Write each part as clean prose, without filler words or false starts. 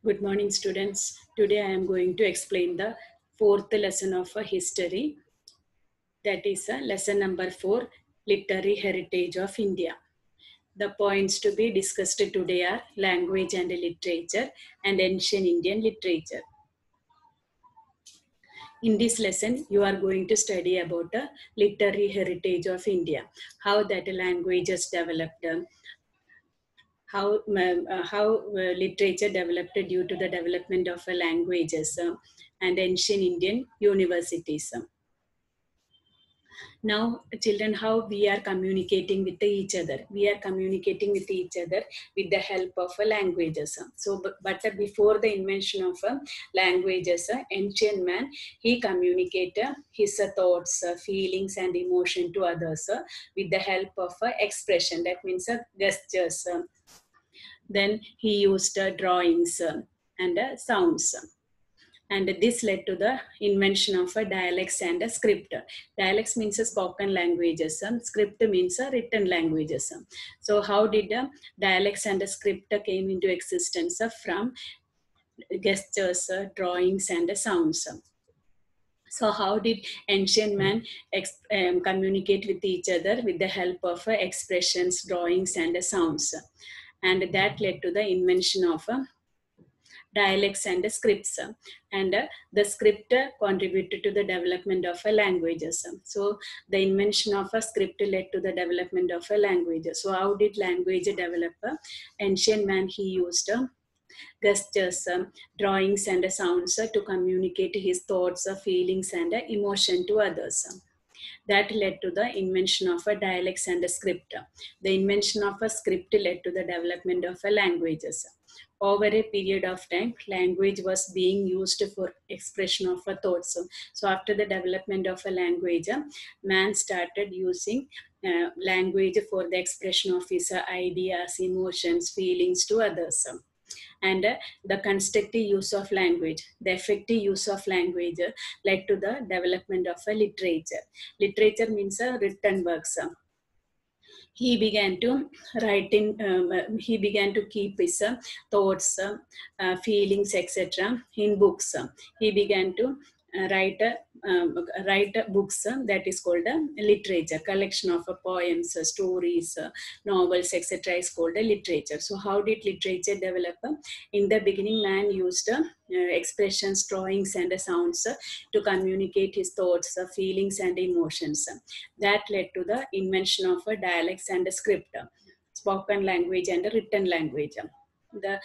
Good morning, students. Today I am going to explain the fourth lesson of history. That is lesson number 4, Literary Heritage of India. The points to be discussed today are language and literature and ancient Indian literature. In this lesson, you are going to study about the literary heritage of India, how that language is developed, how literature developed due to the development of languages and ancient Indian universities. Now, children, how we are communicating with each other? We are communicating with each other with the help of languages. So, but before the invention of languages, ancient man, he communicated his thoughts, feelings, and emotion to others with the help of expression. That means gestures. Then he used drawings and sounds. And this led to the invention of dialects and script. Dialects means spoken languages. Script means written languages. So how did dialects and script came into existence? From gestures, drawings, and sounds. So how did ancient man communicate with each other with the help of expressions, drawings, and sounds? And that led to the invention of dialects and scripts, and the script contributed to the development of languages. So the invention of a script led to the development of a language. So how did language develop? Ancient man, he used gestures, drawings, and sounds to communicate his thoughts, feelings, and emotion to others. That led to the invention of a dialects and a script. The invention of a script led to the development of a languages. Over a period of time, language was being used for expression of a thoughts. So after the development of a language, man started using language for the expression of his ideas, emotions, feelings to others. And the constructive use of language, the effective use of language led to the development of a literature. Literature means written works. He began to write in, he began to keep his thoughts, feelings, etc. in books. He began to write books that is called literature. Collection of poems, stories, novels, etc. is called literature. So how did literature develop? In the beginning, man used expressions, drawings, and sounds to communicate his thoughts, feelings, and emotions. That led to the invention of dialects and script, spoken language and written language. The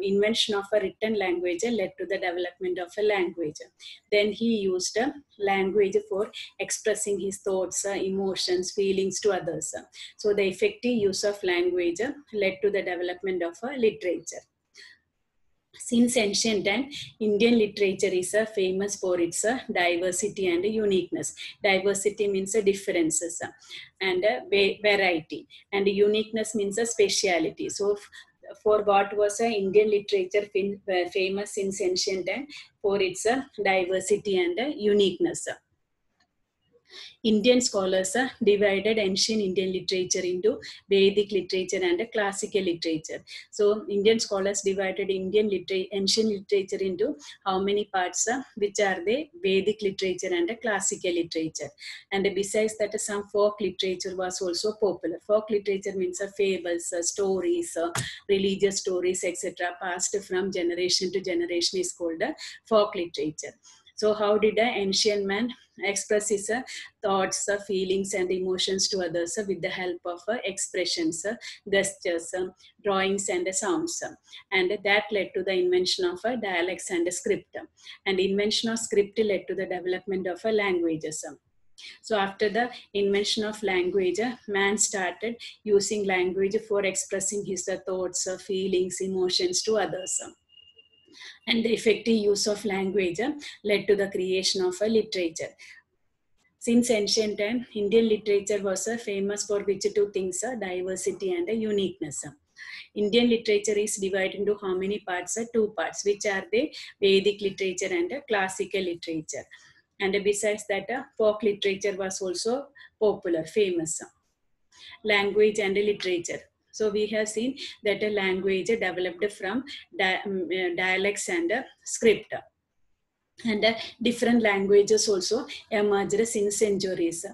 invention of a written language led to the development of a language. Then he used language for expressing his thoughts, emotions, feelings to others. So the effective use of language led to the development of a literature. Since ancient time, Indian literature is famous for its diversity and uniqueness. Diversity means differences and variety, and uniqueness means speciality. So for what was Indian literature famous since ancient time? For its diversity and uniqueness. Indian scholars divided ancient Indian literature into Vedic literature and classical literature. So Indian scholars divided ancient literature into how many parts? Which are the Vedic literature and classical literature. And besides that, some folk literature was also popular. Folk literature means fables, stories, religious stories, etc. passed from generation to generation is called folk literature. So how did an ancient man express his thoughts, feelings, and emotions to others with the help of expressions, gestures, drawings, and sounds? And that led to the invention of dialects and script. And invention of script led to the development of languages. So after the invention of language, man started using language for expressing his thoughts, feelings, emotions to others. And the effective use of language led to the creation of a literature. Since ancient time, Indian literature was famous for which two things? Diversity and uniqueness. Indian literature is divided into how many parts? Two parts, which are the Vedic literature and classical literature. And besides that, folk literature was also popular, famous. Language and literature. So we have seen that a language developed from dialects and script. And different languages also emerged since centuries.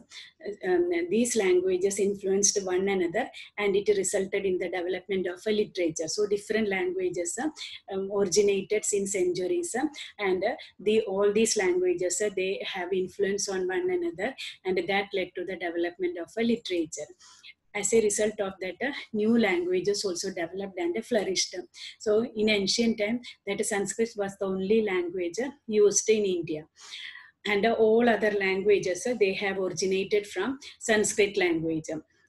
These languages influenced one another, and it resulted in the development of a literature. So different languages originated since centuries, and all these languages they have influence on one another, and that led to the development of a literature. As a result of that, new languages also developed and flourished. So in ancient time, that Sanskrit was the only language used in India. And all other languages, they have originated from Sanskrit language.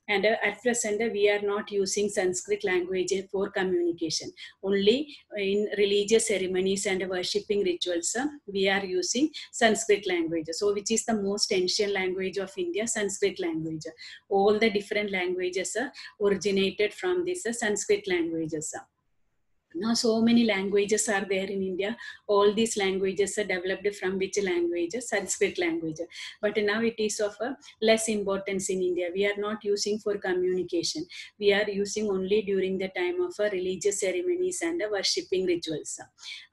And at present, we are not using Sanskrit language for communication. Only in religious ceremonies and worshipping rituals, we are using Sanskrit language. So which is the most ancient language of India? Sanskrit language. All the different languages originated from this Sanskrit languages. Now so many languages are there in India. All these languages are developed from which language? Sanskrit language. But now it is of less importance in India. We are not using for communication. We are using only during the time of religious ceremonies and worshipping rituals.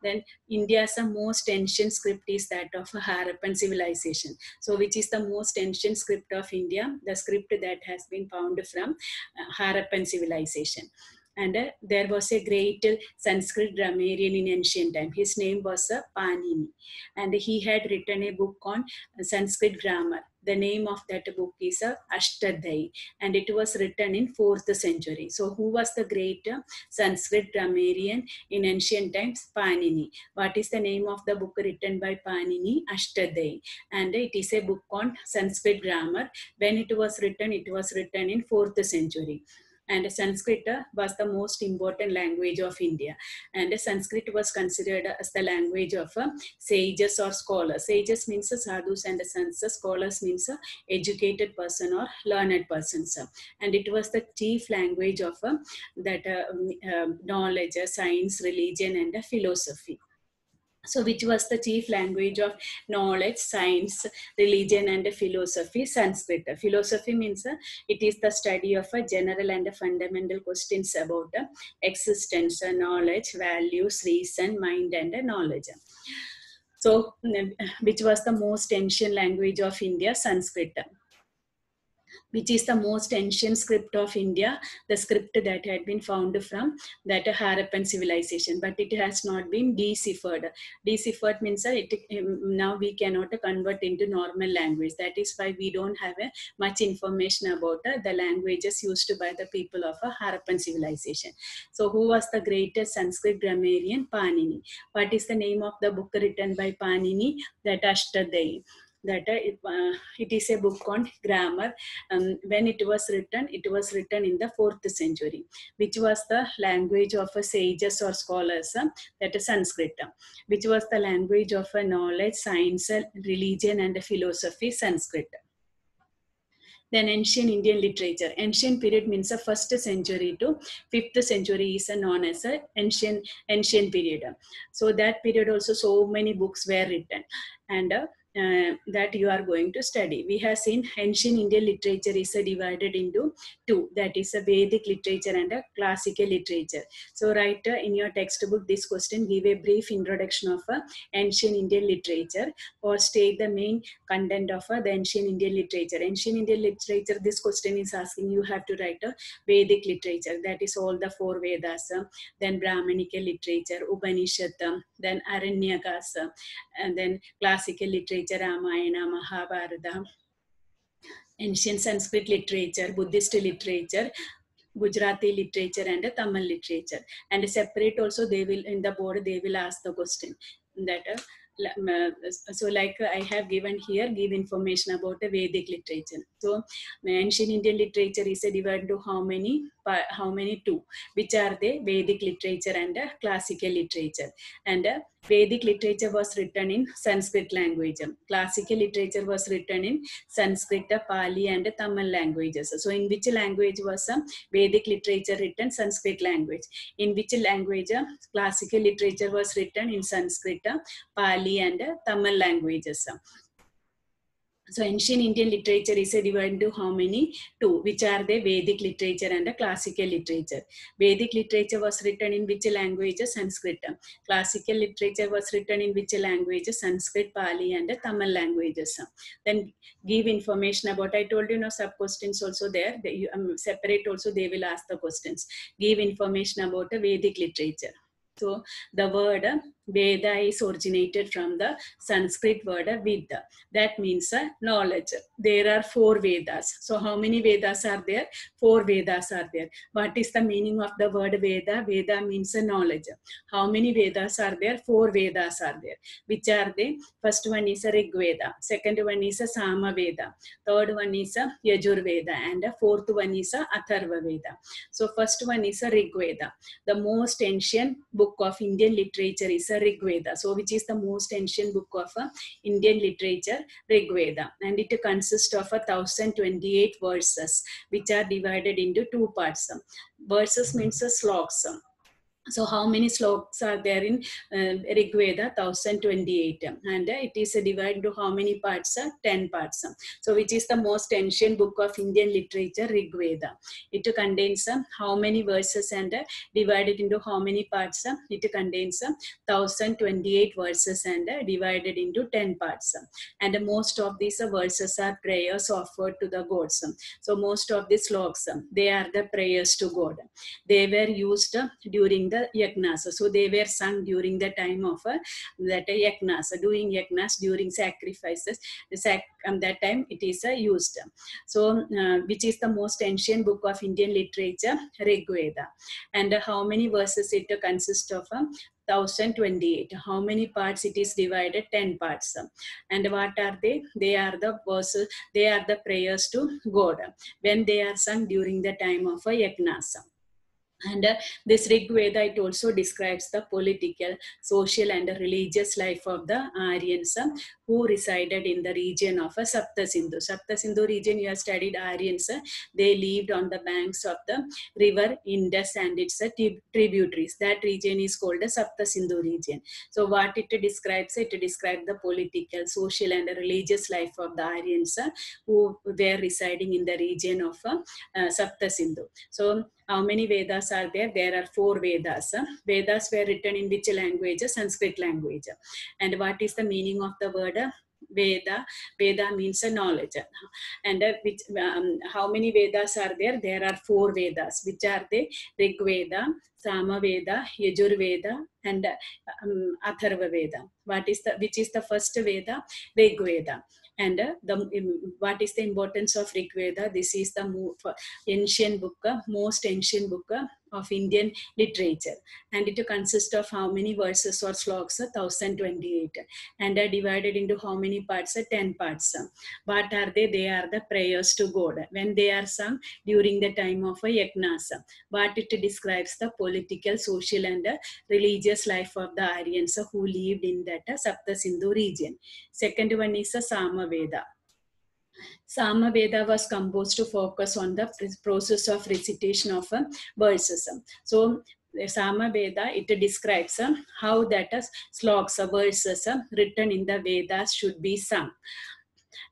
Then India's most ancient script is that of Harappan civilization. So which is the most ancient script of India? The script that has been found from Harappan civilization. And there was a great Sanskrit grammarian in ancient time. His name was Panini, and he had written a book on Sanskrit grammar. The name of that book is Ashtadhyayi, and it was written in 4th century. So who was the great Sanskrit grammarian in ancient times? Panini. What is the name of the book written by Panini? Ashtadhyayi, and it is a book on Sanskrit grammar. When it was written in 4th century. And Sanskrit was the most important language of India. And Sanskrit was considered as the language of sages or scholars. Sages means sadhus and sansa. Scholars means educated person or learned persons. And it was the chief language of knowledge, science, religion, and philosophy. So which was the chief language of knowledge, science, religion, and philosophy? Sanskrit. Philosophy means it is the study of general and fundamental questions about existence, knowledge, values, reason, mind, and knowledge. So which was the most ancient language of India? Sanskrit. Which is the most ancient script of India, the script that had been found from that Harappan civilization, but it has not been deciphered. Deciphered means now we cannot convert into normal language. That is why we don't have much information about the languages used by the people of Harappan civilization. So who was the greatest Sanskrit grammarian? Panini. What is the name of the book written by Panini? That Ashtadhyayi. That it is a book on grammar. When it was written in the 4th century. Which was the language of sages or scholars? That is Sanskrit. Which was the language of knowledge, science, religion, and philosophy? Sanskrit. Then ancient Indian literature. Ancient period means the 1st century to 5th century is known as ancient period. So that period also so many books were written, and that you are going to study. We have seen ancient Indian literature is divided into two, that is a Vedic literature and a classical literature. So write in your textbook this question, give a brief introduction of ancient Indian literature, or state the main content of the ancient Indian literature. Ancient Indian literature, this question is asking, you have to write a Vedic literature, that is all the 4 Vedas, then Brahmanical literature, Upanishad, then Aranyakas, and then classical literature, Ramayana, Mahabharata, ancient Sanskrit literature, Buddhist literature, Gujarati literature, and Tamil literature. And separate also they will, in the board they will ask the question that so like I have given here, give information about the Vedic literature. So ancient Indian literature is divided into how many? Two, which are the Vedic literature and classical literature. And Vedic literature was written in Sanskrit language. Classical literature was written in Sanskrit, Pali, and Tamil languages. So in which language was Vedic literature written? Sanskrit language. In which language classical literature was written? In Sanskrit, Pali, and Tamil languages. So ancient Indian literature is divided into how many? Two, which are the Vedic literature and the classical literature. Vedic literature was written in which language? Sanskrit. Classical literature was written in which language? Sanskrit, Pali and Tamil languages. Then give information about, I told you, sub questions also there. Separate also they will ask the questions. Give information about the Vedic literature. So the word Veda is originated from the Sanskrit word Vidya. That means knowledge. There are 4 Vedas. So how many Vedas are there? 4 Vedas are there. What is the meaning of the word Veda? Veda means knowledge. How many Vedas are there? 4 Vedas are there. Which are they? First one is Rig Veda. Second one is Sama Veda. Third one is Yajur Veda. And fourth one is Atharva Veda. So first one is Rig Veda. The most ancient book of Indian literature is Rig Veda. So which is the most ancient book of Indian literature? Rig Veda, and it consists of 1028 verses, which are divided into 2 parts. Verses means sloks. So how many slokas are there in Rig Veda? 1028, and it is divided into how many parts? 10 parts. So which is the most ancient book of Indian literature? Rig Veda. It contains how many verses and divided into how many parts? It contains 1028 verses and divided into 10 parts. And most of these verses are prayers offered to the gods. So most of these slokas, they are the prayers to God. They were used during the yagnas. So they were sung during the time of that yagnas, doing yagnas during sacrifices. That time it is used. So which is the most ancient book of Indian literature? Rig Veda. And how many verses it consists of? 1028. How many parts it is divided? 10 parts. And what are they? They are the verses, they are the prayers to God when they are sung during the time of a yagnas. And this Rig Veda, it also describes the political, social and religious life of the Aryans who resided in the region of Sapta Sindhu. Sapta Sindhu region, you have studied Aryans. They lived on the banks of the river Indus and its tributaries. That region is called the Sapta Sindhu region. So what it describes? It describes the political, social and religious life of the Aryans who were residing in the region of Sapta Sindhu. So how many Vedas are there? There are 4 Vedas. Vedas were written in which language? Sanskrit language. And what is the meaning of the word Veda? Veda means knowledge. And how many Vedas are there? There are 4 Vedas. Which are they? Rig Veda, Sama Veda, Yajur Veda, and Atharva Veda. Which is the first Veda? Rig Veda. And what is the importance of Rig Veda? This is the ancient book, most ancient book of Indian literature, and it consists of how many verses or sloks? 1028, and are divided into how many parts? 10 parts. What are they? They are the prayers to God when they are sung during the time of a yagnas. What it describes? The political, social and religious life of the Aryans who lived in that Sapta Sindhu region. Second one is a Sama Veda. Sama Veda was composed to focus on the process of recitation of verses. So Sama Veda, it describes how that sloks, verses written in the Vedas should be sung.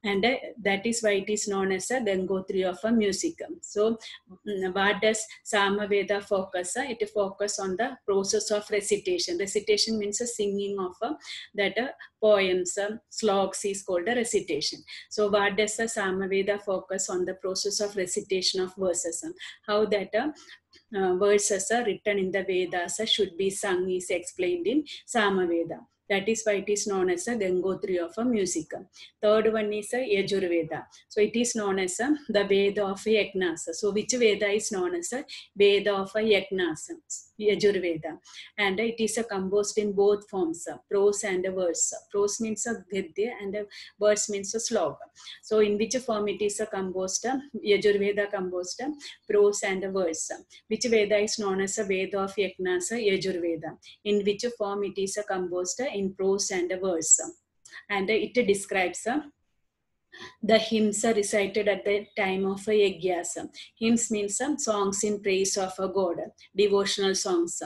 And that is why it is known as a Gangotri of a music. So what does Sama Veda focus? It focuses on the process of recitation. Recitation means a singing of that poems, sloks is called a recitation. So what does the Sama Veda focus on? The process of recitation of verses. How that verses written in the Vedas should be sung is explained in Sama Veda. That is why it is known as a Gangotri of a music. Third one is a Yajur Veda. So it is known as the Veda of Yagnas. So which Veda is known as a Veda of Yagnas? Yajur Veda. And it is composed in both forms, prose and verse. Prose means a Gadya and verse means a sloka. So in which form it is composed? Yajur Veda composed prose and verse. Which Veda is known as a Veda of Yagnas? Yajur Veda. In which form it is composed? In prose and verse. And it describes The hymns are recited at the time of a yajnas. Hymns means some songs in praise of a god, devotional songs.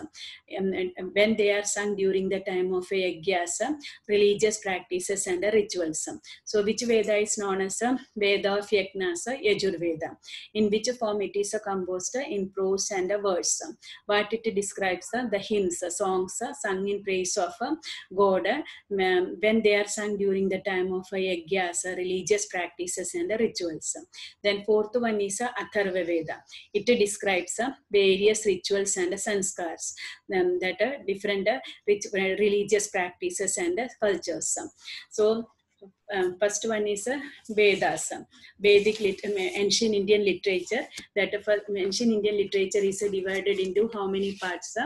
When they are sung during the time of a yajnas, religious practices and rituals. So, which Veda is known as a Veda of Yajnas, Yajurveda? In which form it is composed in prose and verse? What it describes the hymns, songs sung in praise of God when they are sung during the time of yajnas, religious practices and rituals. Then fourth one is Atharva Veda. It describes various rituals and sanskars that are different religious practices and cultures. So first one is Vedas, ancient Indian literature. That for ancient Indian literature is divided into how many parts?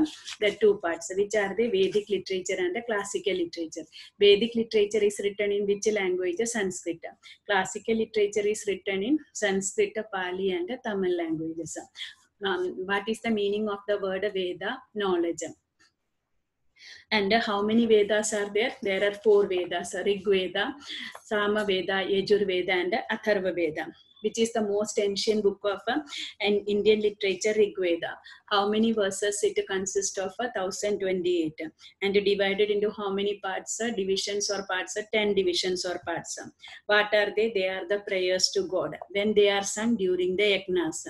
The two parts, which are the Vedic literature and the classical literature. Vedic literature is written in which language? Sanskrit. Classical literature is written in Sanskrit, Pali, and Tamil languages. What is the meaning of the word Veda? Knowledge. And how many Vedas are there? There are four Vedas: Rig Veda, Sama Veda, Yajur Veda, and Atharva Veda, which is the most ancient book of an Indian literature, Rig Veda. How many verses? It consists of 1028 and divided into how many parts? Divisions or parts? 10 divisions or parts. What are they? They are the prayers to God when they are sung during the yajnas.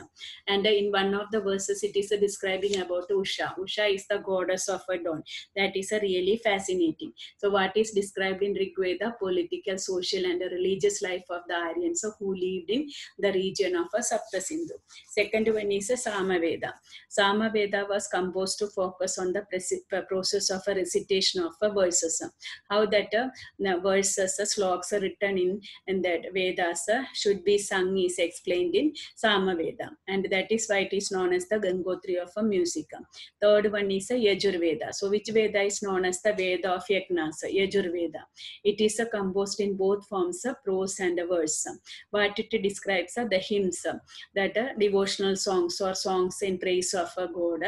And in one of the verses, it is describing about Usha. Usha is the goddess of a dawn. That is a really fascinating. So what is described in Rig Veda? Political, social and religious life of the Aryans who lived in the region of Sapta Sindhu. Second one is Samaveda. Samaveda was composed to focus on the process of a recitation of verses. How that verses, sloks are written in that Vedas should be sung is explained in Samaveda, and that is why it is known as the Gangotri of music. Third one is Yajurveda. So which Veda is known as the Veda of Yajnas, Yajurveda? It is composed in both forms, prose and verse. What it describes the hymns, that devotional songs or songs in praise of a god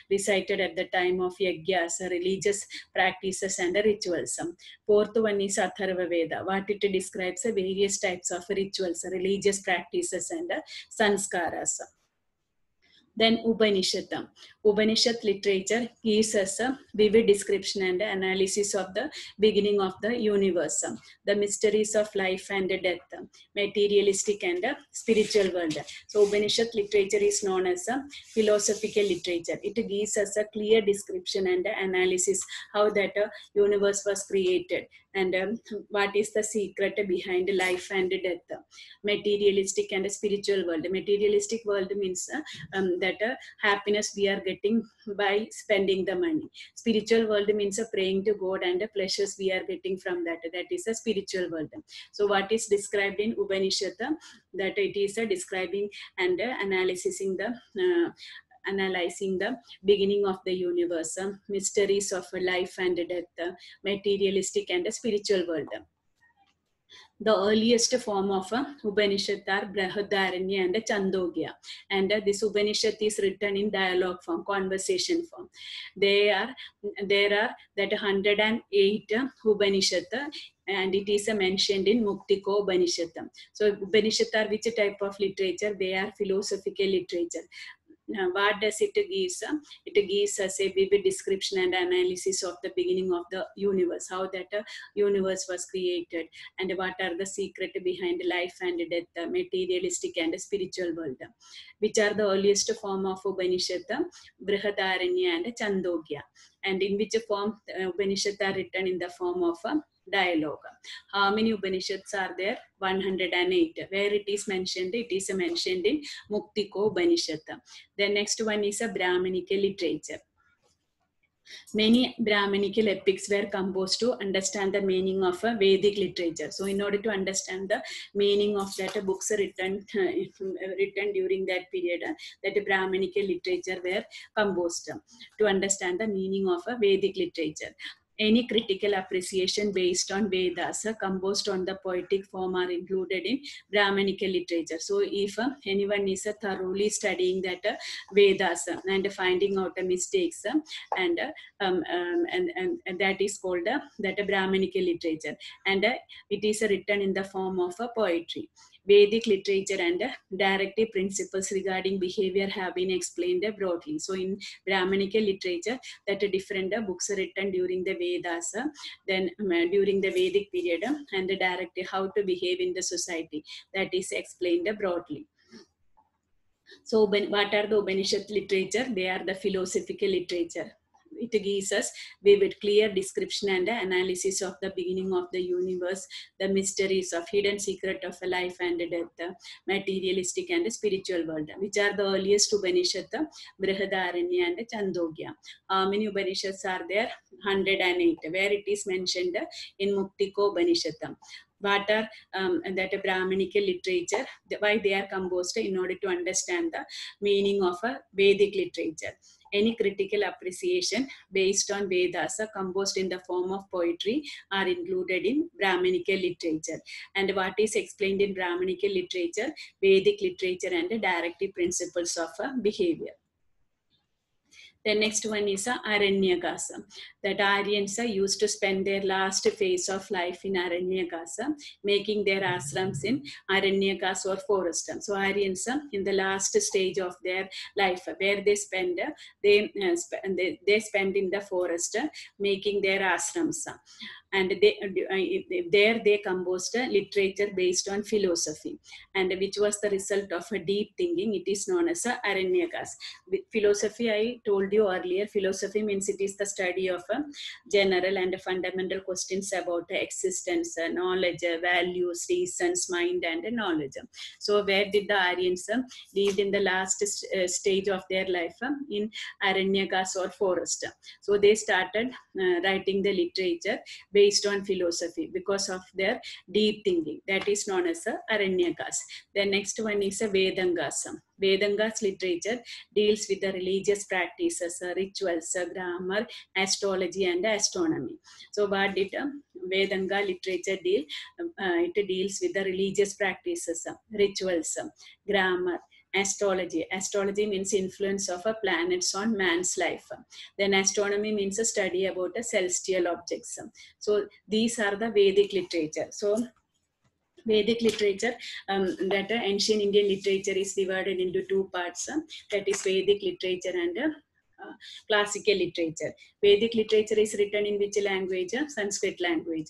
recited at the time of yajnas, religious practices and rituals. Fourth one is Atharva Veda. What it describes various types of rituals, religious practices and sanskaras. Then Upanishad. Upanishad literature gives us a vivid description and analysis of the beginning of the universe, the mysteries of life and death, materialistic and spiritual world. So Upanishad literature is known as a philosophical literature. It gives us a clear description and analysis how that universe was created and what is the secret behind life and death, materialistic and spiritual world. Materialistic world means that happiness we are getting by spending the money. Spiritual world means praying to God and pleasures we are getting from that. That is a spiritual world. So what is described in Upanishad? That it is describing and analyzing the beginning of the universe, mysteries of life and death, materialistic and spiritual world. The earliest form of Upanishad are Brihadaranya and Chandogya. And this Upanishad is written in dialogue form, conversation form. There are that 108 Upanishad and it is mentioned in Muktiko Upanishad. So Upanishad are which type of literature? They are philosophical literature. What does it gives? It gives us a vivid description and analysis of the beginning of the universe, how that universe was created, and what are the secret behind life and death, materialistic and spiritual world. Which are the earliest form of Upanishad? Brihadaranya and Chandogya. And in which form Upanishads are written? In the form of dialogue. How many Upanishads are there? 108. Where it is mentioned? It is mentioned in Muktiko Upanishad. The next one is a Brahminical literature. Many Brahminical epics were composed to understand the meaning of a Vedic literature. So in order to understand the meaning of that books written during that period, that Brahminical literature were composed to understand the meaning of a Vedic literature. Any critical appreciation based on Vedas composed on the poetic form are included in Brahmanical literature. So if anyone is thoroughly studying that Vedas and finding out mistakes and, and that is called that Brahmanical literature, and it is written in the form of poetry. Vedic literature and directive principles regarding behavior have been explained broadly. So in Brahmanical literature, that different books are written during the Vedas, then during the Vedic period, and the directive how to behave in the society, that is explained broadly. So what are the Upanishad literature? They are the philosophical literature. It gives us vivid, clear description and analysis of the beginning of the universe, the mysteries of hidden secret of life and death, materialistic and spiritual world, which are the earliest Upanishad, Brihadaranya and Chandogya. How many Upanishads are there? 108, where it is mentioned in Muktiko Upanishad. What are that Brahmanical literature, why they are composed, in order to understand the meaning of a Vedic literature. Any critical appreciation based on Vedas composed in the form of poetry are included in Brahmanical literature. And what is explained in Brahmanical literature? Vedic literature and the directive principles of behavior. The next one is Aranyakas. That Aryans used to spend their last phase of life in Aranyakas, making their ashrams in Aranyakas or forest. So Aryans in the last stage of their life, where they spend, they spend in the forest, making their ashrams. And there they composed literature based on philosophy, and which was the result of a deep thinking. It is known as Aranyakas. With philosophy, I told you earlier, philosophy means it is the study of general and fundamental questions about existence, knowledge, values, reasons, mind, and knowledge. So where did the Aryans lived in the last stage of their life? In Aranyakas or forest. So they started writing the literature based on philosophy because of their deep thinking. That is known as Aranyakas. The next one is Vedangas. Vedangas literature deals with the religious practices, rituals, grammar, astrology, and astronomy. So what did Vedanga literature deal? It deals with the religious practices, rituals, grammar, astrology. Astrology means influence of planets on man's life. Then astronomy means a study about celestial objects. So these are the Vedic literature. So Vedic literature, that ancient Indian literature is divided into two parts. That is Vedic literature and classical literature. Vedic literature is written in which language? Sanskrit language.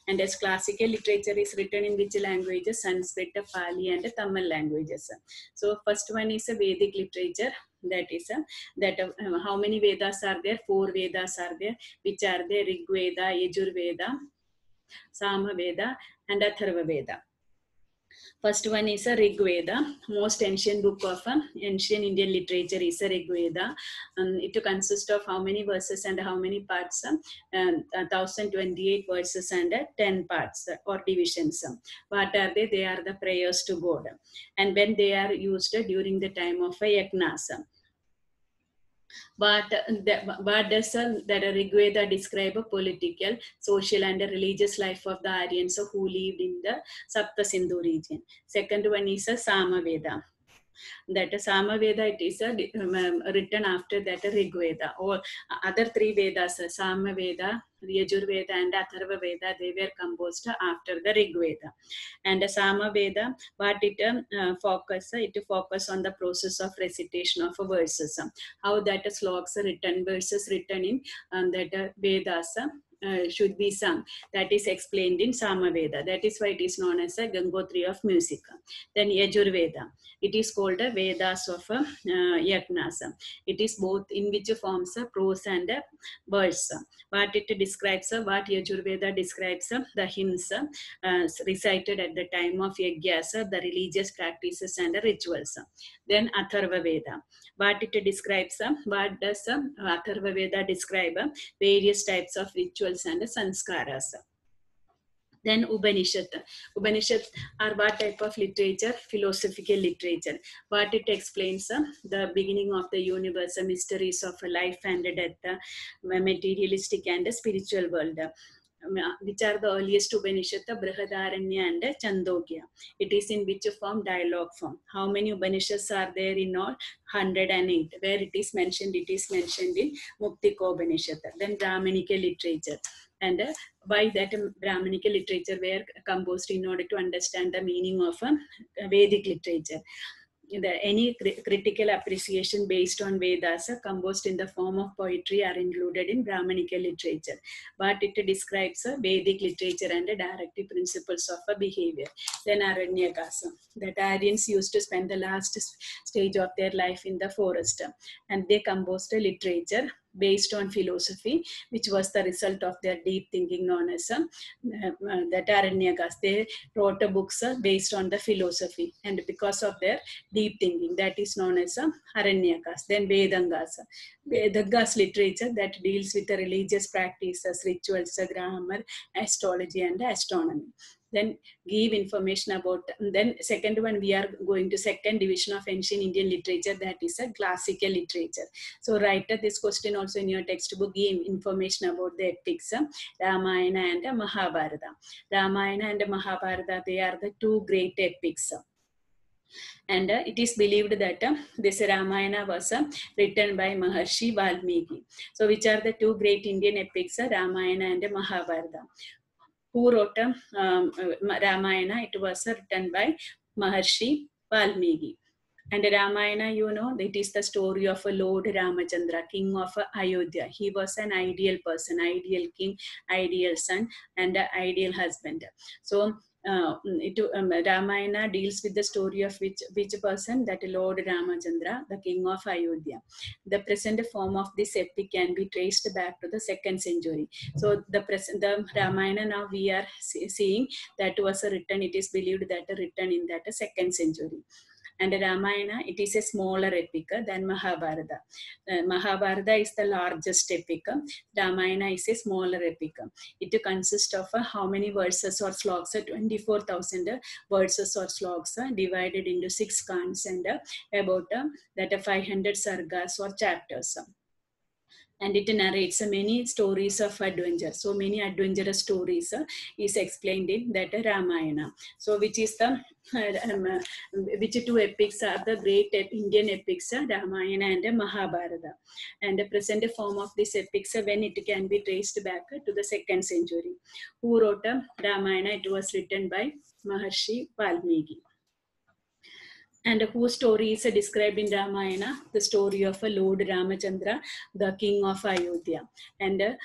And as classical literature is written in which language? Sanskrit, Pali, and Tamil languages. So first one is a Vedic literature. That is how many Vedas are there? 4 Vedas are there. Which are there? Rig Veda, Yajur Veda, Sama Veda, and Atharva Veda. First one is a Rig Veda. Most ancient book of ancient Indian literature is a Rig Veda. It consists of how many verses and how many parts? 1028 verses and 10 parts or divisions. What are they? They are the prayers to God. And when they are used during the time of yajnas. But what does that Rig Veda describe? A political, social, and religious life of the Aryans who lived in the Sapta Sindhu region. Second one is a Sama Veda. That Sama Veda, it is written after that Rig Veda. Or other 3 Vedas, Sama Veda, Yajur Veda, and Atharva Veda, they were composed after the Rig Veda. And Sama Veda, what it focus on the process of recitation of verses. How that sloks are written, verses written in that Vedas should be sung. That is explained in Sama Veda. That is why it is known as a Gangotri of music. Then Yajur Veda. It is called a Vedas of Yajnas. It is both in which forms prose and verse. What it describes, what Yajur Veda describes, the hymns recited at the time of Yajnas, the religious practices and the rituals. Then Atharva Veda. What it describes, what does Atharva Veda describe? Various types of rituals and sanskaras. Then Upanishad. Upanishad are what type of literature? Philosophical literature. What it explains the beginning of the universe, the mysteries of life and death, materialistic and spiritual world. Which are the earliest Upanishad? Brihadaranya and Chandogya. It is in which form? Dialogue form. How many Upanishads are there in all? 108. Where it is mentioned in Muktika Upanishad. Then Brahmanical literature. And why that Brahmanical literature were composed in order to understand the meaning of Vedic literature. Any critical appreciation based on Vedas composed in the form of poetry are included in Brahmanical literature. But it describes Vedic literature and directive principles of behavior. Then Aranyakas, that Aryans used to spend the last stage of their life in the forest, and they composed a literature based on philosophy, which was the result of their deep thinking, known as the Aranyakas. They wrote books based on the philosophy, and because of their deep thinking, that is known as Aranyakas. Then Vedangas. Vedangas literature that deals with the religious practices, rituals, grammar, astrology, and astronomy. Then give information about, then second one, we are going to second division of ancient Indian literature, that is a classical literature. So write this question also in your textbook. Give information about the epics, Ramayana and Mahabharata. Ramayana and Mahabharata, they are the two great epics. And it is believed that this Ramayana was written by Maharshi Valmiki. So which are the two great Indian epics, Ramayana and Mahabharata? Who wrote Ramayana? It was written by Maharshi Valmiki. And Ramayana, you know, it is the story of a Lord Ramachandra, king of Ayodhya. He was an ideal person, ideal king, ideal son, and ideal husband. So Ramayana deals with the story of which person? That Lord Ramachandra, the king of Ayodhya. The present form of this epic can be traced back to the 2nd century. So the Ramayana now we are seeing that was written, it is believed that written in that 2nd century. And Ramayana, it is a smaller epic than Mahabharata. Mahabharata is the largest epic. Ramayana is a smaller epic. It consists of how many verses or sloks? 24,000 verses or sloks divided into 6 kans and about that 500 sargas or chapters. And it narrates many stories of adventure. So many adventurous stories is explained in that Ramayana. So which is the which two epics are the great Indian epics, Ramayana and Mahabharata. And the present form of this epics, when it can be traced back to the 2nd century. Who wrote Ramayana? It was written by Maharshi Valmiki. And whose story is described in Ramayana? The story of Lord Ramachandra, the king of Ayodhya. And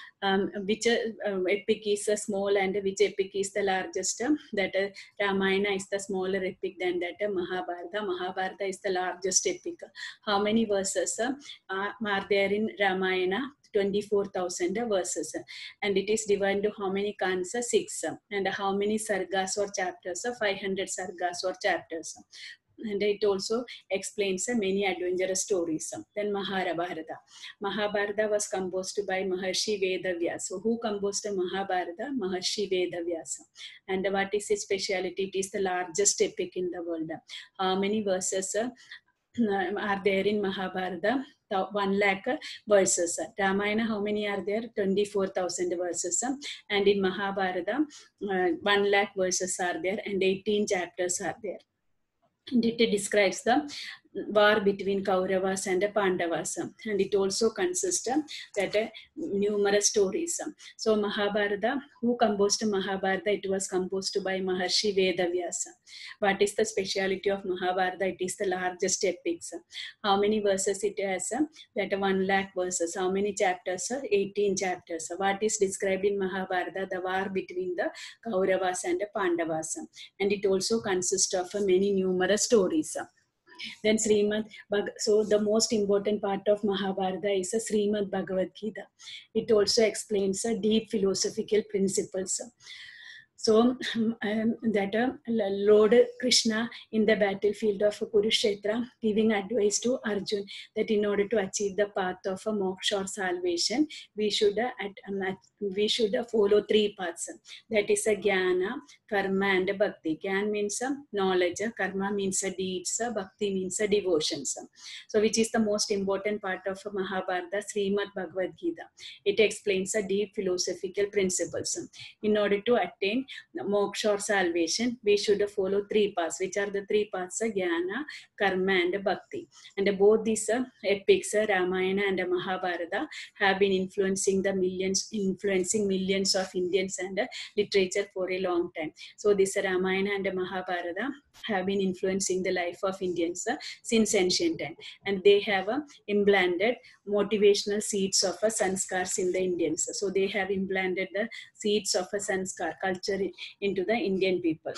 which epic is small and which epic is the largest? That Ramayana is the smaller epic than that Mahabharata. Mahabharata is the largest epic. How many verses are there in Ramayana? 24,000 verses, and it is divided into how many kans? 6. And how many sargas or chapters? 500 sargas or chapters. And it also explains many adventurous stories. Then Mahabharata. Mahabharata was composed by Maharshi Vedavyasa. So who composed Mahabharata? Maharshi Vedavyasa. And what is its speciality? It is the largest epic in the world. How many verses are there in Mahabharata? 1 lakh verses. Ramayana, how many are there? 24,000 verses. And in Mahabharata, 1 lakh verses are there and 18 chapters are there. And it describes the war between Kauravas and Pandavas, and it also consists that numerous stories. So Mahabharata, who composed Mahabharata? It was composed by Maharshi Vedavyasa. What is the speciality of Mahabharata? It is the largest epics. How many verses it has? That 1 lakh verses. How many chapters? 18 chapters. What is described in Mahabharata? The war between the Kauravas and Pandavas, and it also consists of many numerous stories. Then so the most important part of Mahabharata is Srimad Bhagavad Gita. It also explains deep philosophical principles. So that Lord Krishna in the battlefield of Kurukshetra giving advice to Arjun that in order to achieve the path of a moksha or salvation, we should follow three paths. That is a jnana, karma, and bhakti. Jnana means knowledge, karma means deeds, bhakti means devotions. So, which is the most important part of Mahabharata, Srimad Bhagavad Gita. It explains a deep philosophical principles. In order to attain moksha or salvation, we should follow three paths. Which are the three paths? Jnana, karma, and bhakti. And both these epics, Ramayana and Mahabharata, have been influencing millions of Indians and literature for a long time. So this Ramayana and Mahabharata have been influencing the life of Indians since ancient time, and they have implanted motivational seeds of sanskars in the Indians. So they have implanted the seeds of a sanskar culture into the Indian people.